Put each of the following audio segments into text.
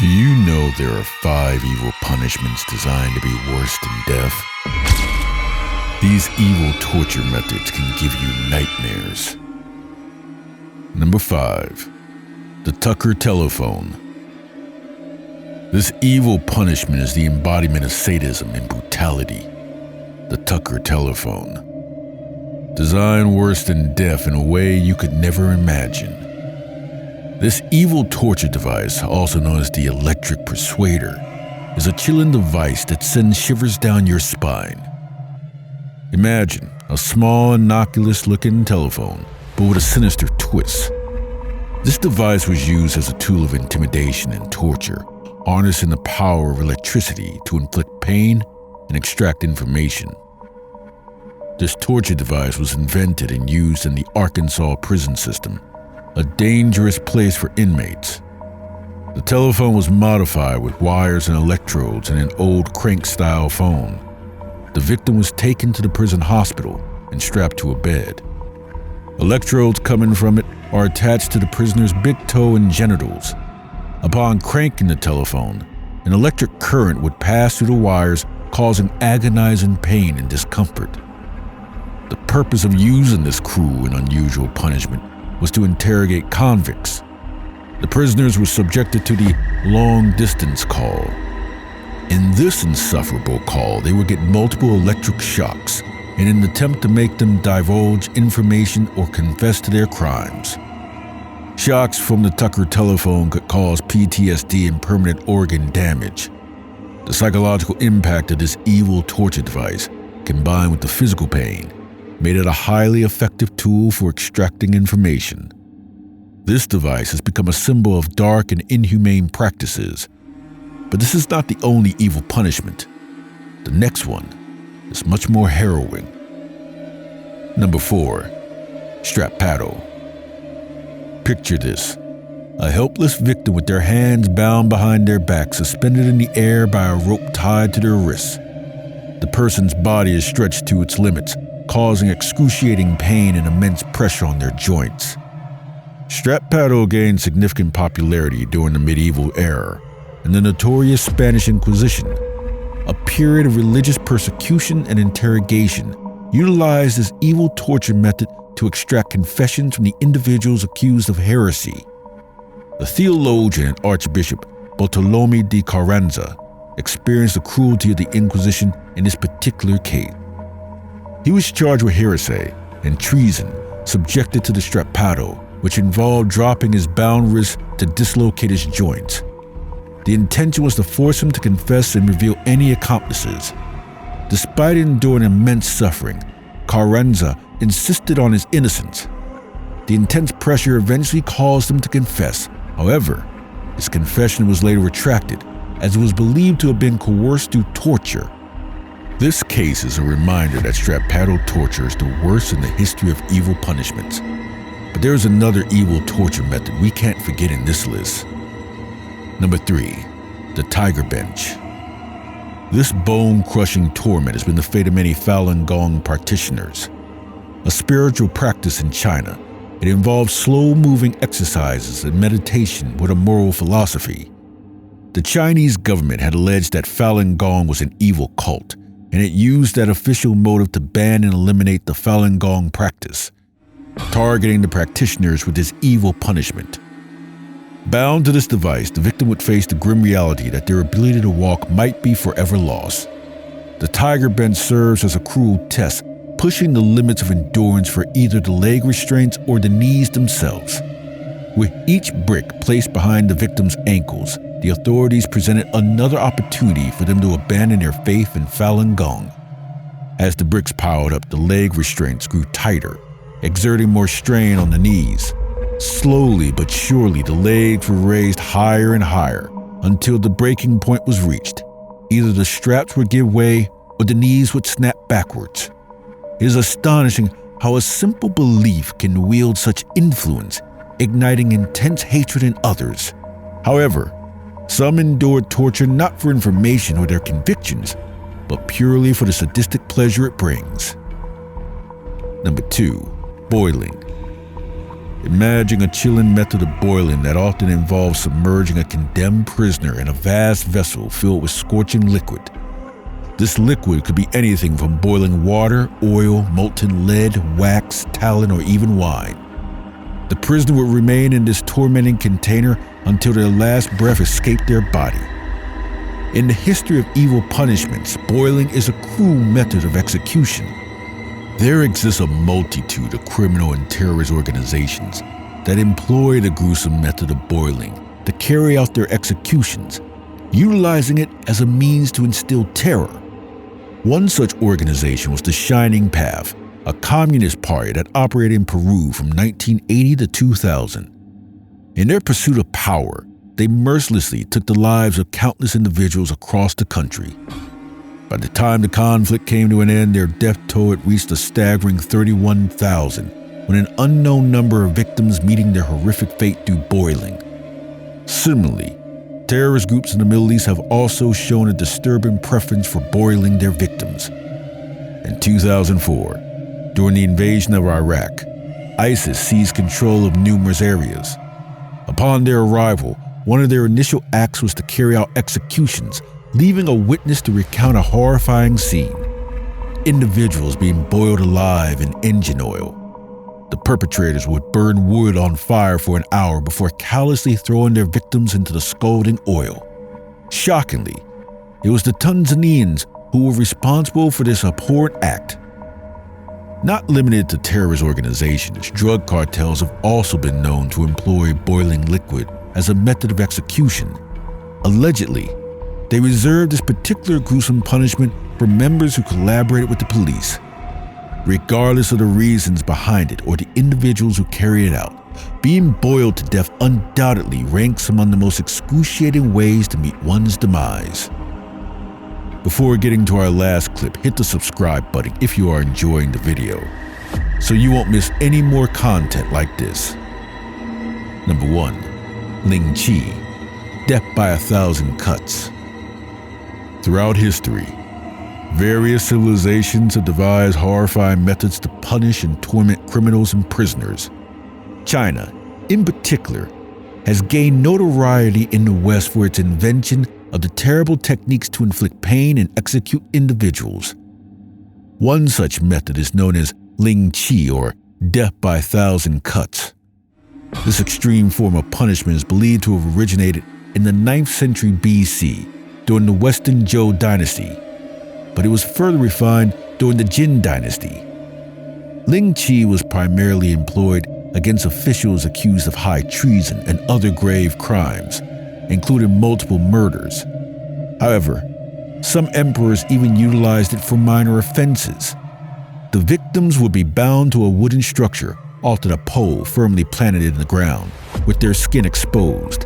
Do you know there are 5 evil punishments designed to be worse than death? These evil torture methods can give you nightmares. Number 5. The Tucker telephone. This evil punishment is the embodiment of sadism and brutality. The Tucker telephone. Designed worse than death in a way you could never imagine. This evil torture device, also known as the electric persuader, is a chilling device that sends shivers down your spine. Imagine a small, innocuous-looking telephone, but with a sinister twist. This device was used as a tool of intimidation and torture, harnessing the power of electricity to inflict pain and extract information. This torture device was invented and used in the Arkansas prison system, a dangerous place for inmates. The telephone was modified with wires and electrodes in an old crank-style phone. The victim was taken to the prison hospital and strapped to a bed. Electrodes coming from it are attached to the prisoner's big toe and genitals. Upon cranking the telephone, an electric current would pass through the wires, causing agonizing pain and discomfort. The purpose of using this cruel and unusual punishment was to interrogate convicts. The prisoners were subjected to the long-distance call. In this insufferable call, they would get multiple electric shocks in an attempt to make them divulge information or confess to their crimes. Shocks from the Tucker telephone could cause PTSD and permanent organ damage. The psychological impact of this evil torture device, combined with the physical pain, made it a highly effective tool for extracting information. This device has become a symbol of dark and inhumane practices. But this is not the only evil punishment. The next one is much more harrowing. Number 4. Strap paddle. Picture this. A helpless victim with their hands bound behind their back, suspended in the air by a rope tied to their wrists. The person's body is stretched to its limits, causing excruciating pain and immense pressure on their joints. Strap paddle gained significant popularity during the medieval era and the notorious Spanish Inquisition. A period of religious persecution and interrogation utilized this evil torture method to extract confessions from the individuals accused of heresy. The theologian and Archbishop Bartolome de Carranza experienced the cruelty of the Inquisition in this particular case. He was charged with heresy and treason, subjected to the strap paddle, which involved dropping his bound wrists to dislocate his joints. The intention was to force him to confess and reveal any accomplices. Despite enduring immense suffering, Carranza insisted on his innocence. The intense pressure eventually caused him to confess. However, his confession was later retracted, as it was believed to have been coerced through torture. This case is a reminder that strap paddle torture is the worst in the history of evil punishments. But there is another evil torture method we can't forget in this list. Number 3. The tiger bench. This bone-crushing torment has been the fate of many Falun Gong practitioners. A spiritual practice in China, it involves slow-moving exercises and meditation with a moral philosophy. The Chinese government had alleged that Falun Gong was an evil cult, and it used that official motive to ban and eliminate the Falun Gong practice, targeting the practitioners with this evil punishment. Bound to this device, the victim would face the grim reality that their ability to walk might be forever lost. The tiger bench serves as a cruel test, pushing the limits of endurance for either the leg restraints or the knees themselves. With each brick placed behind the victim's ankles, the authorities presented another opportunity for them to abandon their faith in Falun Gong. As the bricks piled up, the leg restraints grew tighter, exerting more strain on the knees. Slowly but surely, the legs were raised higher and higher until the breaking point was reached. Either the straps would give way or the knees would snap backwards. It is astonishing how a simple belief can wield such influence, igniting intense hatred in others. However, some endured torture not for information or their convictions, but purely for the sadistic pleasure it brings. Number 2. Boiling. Imagine a chilling method of boiling that often involves submerging a condemned prisoner in a vast vessel filled with scorching liquid. This liquid could be anything from boiling water, oil, molten lead, wax, talon, or even wine. The prisoner would remain in this tormenting container until their last breath escaped their body. In the history of evil punishments, boiling is a cruel method of execution. There exists a multitude of criminal and terrorist organizations that employ the gruesome method of boiling to carry out their executions, utilizing it as a means to instill terror. One such organization was the Shining Path, a communist party that operated in Peru from 1980 to 2000. In their pursuit of power, they mercilessly took the lives of countless individuals across the country. By the time the conflict came to an end, their death toll had reached a staggering 31,000, with an unknown number of victims meeting their horrific fate through boiling. Similarly, terrorist groups in the Middle East have also shown a disturbing preference for boiling their victims. In 2004, during the invasion of Iraq, ISIS seized control of numerous areas. Upon their arrival, one of their initial acts was to carry out executions, leaving a witness to recount a horrifying scene: individuals being boiled alive in engine oil. The perpetrators would burn wood on fire for an hour before callously throwing their victims into the scalding oil. Shockingly, it was the Tanzanians who were responsible for this abhorrent act. Not limited to terrorist organizations, drug cartels have also been known to employ boiling liquid as a method of execution. Allegedly, they reserved this particular gruesome punishment for members who collaborated with the police. Regardless of the reasons behind it or the individuals who carry it out, being boiled to death undoubtedly ranks among the most excruciating ways to meet one's demise. Before getting to our last clip, hit the subscribe button if you are enjoying the video, so you won't miss any more content like this. Number 1. Ling Chi, death by 1,000 cuts. Throughout history, various civilizations have devised horrifying methods to punish and torment criminals and prisoners. China, in particular, has gained notoriety in the West for its invention of the terrible techniques to inflict pain and execute individuals. One such method is known as Ling Chi, or death by 1,000 cuts. This extreme form of punishment is believed to have originated in the 9th century BC during the Western Zhou dynasty, but it was further refined during the Jin dynasty. Ling Chi was primarily employed against officials accused of high treason and other grave crimes, including multiple murders. However, some emperors even utilized it for minor offenses. The victims would be bound to a wooden structure, often a pole firmly planted in the ground, with their skin exposed.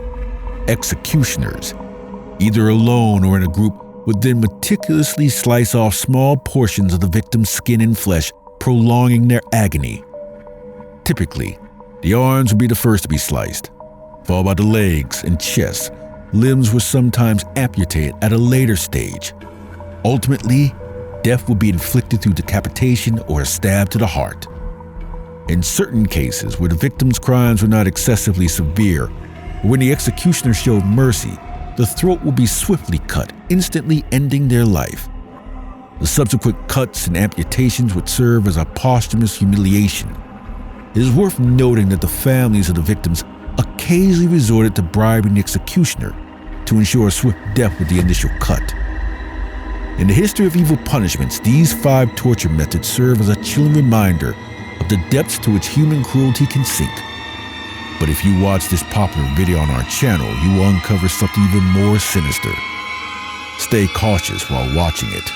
Executioners, either alone or in a group, would then meticulously slice off small portions of the victim's skin and flesh, prolonging their agony. Typically, the arms would be the first to be sliced, followed by the legs and chest. Limbs were sometimes amputated at a later stage. Ultimately, death would be inflicted through decapitation or a stab to the heart. In certain cases where the victim's crimes were not excessively severe, or when the executioner showed mercy, the throat would be swiftly cut, instantly ending their life. The subsequent cuts and amputations would serve as a posthumous humiliation. It is worth noting that the families of the victims occasionally resorted to bribing the executioner to ensure a swift death with the initial cut. In the history of evil punishments, these 5 torture methods serve as a chilling reminder of the depths to which human cruelty can sink. But if you watch this popular video on our channel, you will uncover something even more sinister. Stay cautious while watching it.